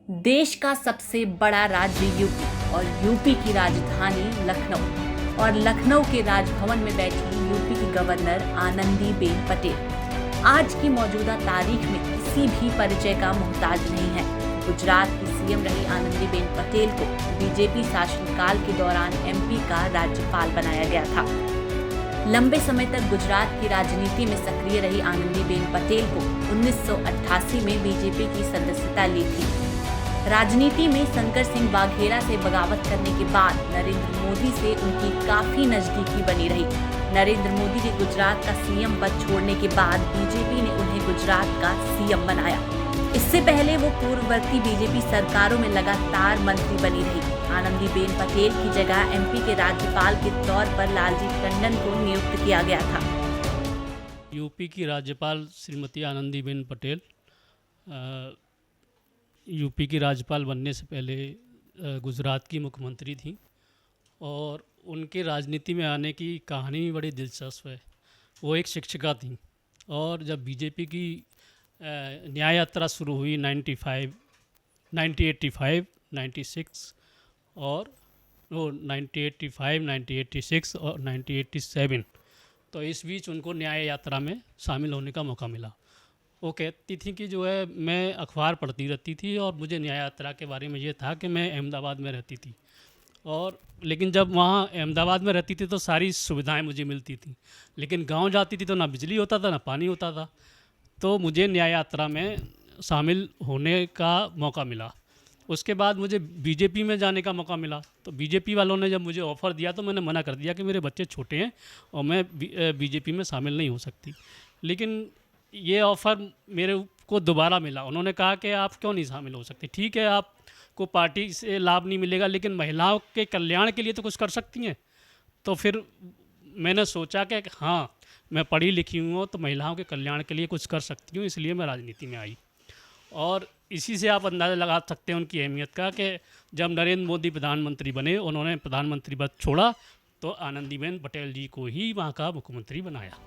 देश का सबसे बड़ा राज्य यूपी और यूपी की राजधानी लखनऊ और लखनऊ के राजभवन में बैठी यूपी की गवर्नर आनंदीबेन पटेल आज की मौजूदा तारीख में किसी भी परिचय का मोहताज नहीं है। गुजरात की सीएम रही आनंदीबेन पटेल को बीजेपी शासनकाल के दौरान एमपी का राज्यपाल बनाया गया था। लंबे समय तक गुजरात की राजनीति में सक्रिय रही आनंदीबेन पटेल को 1988 में बीजेपी की सदस्यता ली थी। राजनीति में शंकर सिंह वाघेला से बगावत करने के बाद नरेंद्र मोदी से उनकी काफी नजदीकी बनी रही। नरेंद्र मोदी के गुजरात का सीएम पद छोड़ने के बाद बीजेपी ने उन्हें गुजरात का सीएम बनाया। इससे पहले वो पूर्ववर्ती बीजेपी सरकारों में लगातार मंत्री बनी रही। आनंदीबेन पटेल की जगह एमपी के राज्यपाल के तौर पर लालजी टंडन को नियुक्त किया गया था। यूपी की राज्यपाल श्रीमती आनंदीबेन पटेल यूपी की राज्यपाल बनने से पहले गुजरात की मुख्यमंत्री थी और उनके राजनीति में आने की कहानी भी बड़ी दिलचस्प है। वो एक शिक्षिका थी और जब बीजेपी की न्याय यात्रा शुरू हुई 1985, 1986 और 1985, 1986 और 1987, तो इस बीच उनको न्याय यात्रा में शामिल होने का मौका मिला। वो कहती थी कि जो है मैं अखबार पढ़ती रहती थी और मुझे न्याय यात्रा के बारे में ये था कि मैं अहमदाबाद में रहती थी और लेकिन जब वहाँ अहमदाबाद में रहती थी तो सारी सुविधाएं मुझे मिलती थी, लेकिन गांव जाती थी तो ना बिजली होता था ना पानी होता था। तो मुझे न्याय यात्रा में शामिल होने का मौका मिला। उसके बाद मुझे बीजेपी में जाने का मौका मिला। तो बीजेपी वालों ने जब मुझे ऑफ़र दिया तो मैंने मना कर दिया कि मेरे बच्चे छोटे हैं और मैं बीजेपी में शामिल नहीं हो सकती। लेकिन ये ऑफ़र मेरे को दोबारा मिला। उन्होंने कहा कि आप क्यों नहीं शामिल हो सकते, ठीक है आपको पार्टी से लाभ नहीं मिलेगा लेकिन महिलाओं के कल्याण के लिए तो कुछ कर सकती हैं। तो फिर मैंने सोचा कि हाँ, मैं पढ़ी लिखी हूँ तो महिलाओं के कल्याण के लिए कुछ कर सकती हूँ, इसलिए मैं राजनीति में आई। और इसी से आप अंदाज़ा लगा सकते हैं उनकी अहमियत का कि जब नरेंद्र मोदी प्रधानमंत्री बने, उन्होंने प्रधानमंत्री पद छोड़ा तो आनंदीबेन पटेल जी को ही वहाँ का मुख्यमंत्री बनाया।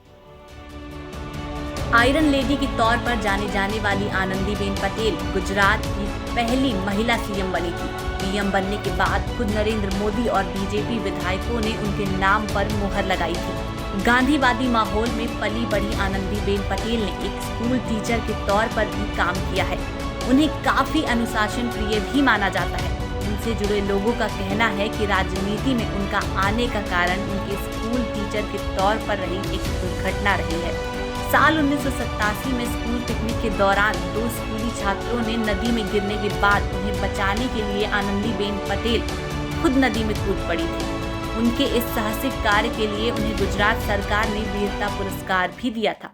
आयरन लेडी के तौर पर जाने जाने वाली आनंदीबेन पटेल गुजरात की पहली महिला सीएम बनी थी। पीएम बनने के बाद खुद नरेंद्र मोदी और बीजेपी विधायकों ने उनके नाम पर मुहर लगाई थी। गांधीवादी माहौल में पली बड़ी आनंदीबेन पटेल ने एक स्कूल टीचर के तौर पर भी काम किया है। उन्हें काफी अनुशासन प्रिय भी माना जाता है। उनसे जुड़े लोगों का कहना है कि राजनीति में उनका आने का कारण उनके स्कूल टीचर के तौर पर रही एक दुर्घटना रही है। साल 1987 में स्कूल पिकनिक के दौरान 2 स्कूली छात्रों ने नदी में गिरने के बाद उन्हें बचाने के लिए आनंदीबेन पटेल खुद नदी में कूद पड़ी थी। उनके इस साहसिक कार्य के लिए उन्हें गुजरात सरकार ने वीरता पुरस्कार भी दिया था।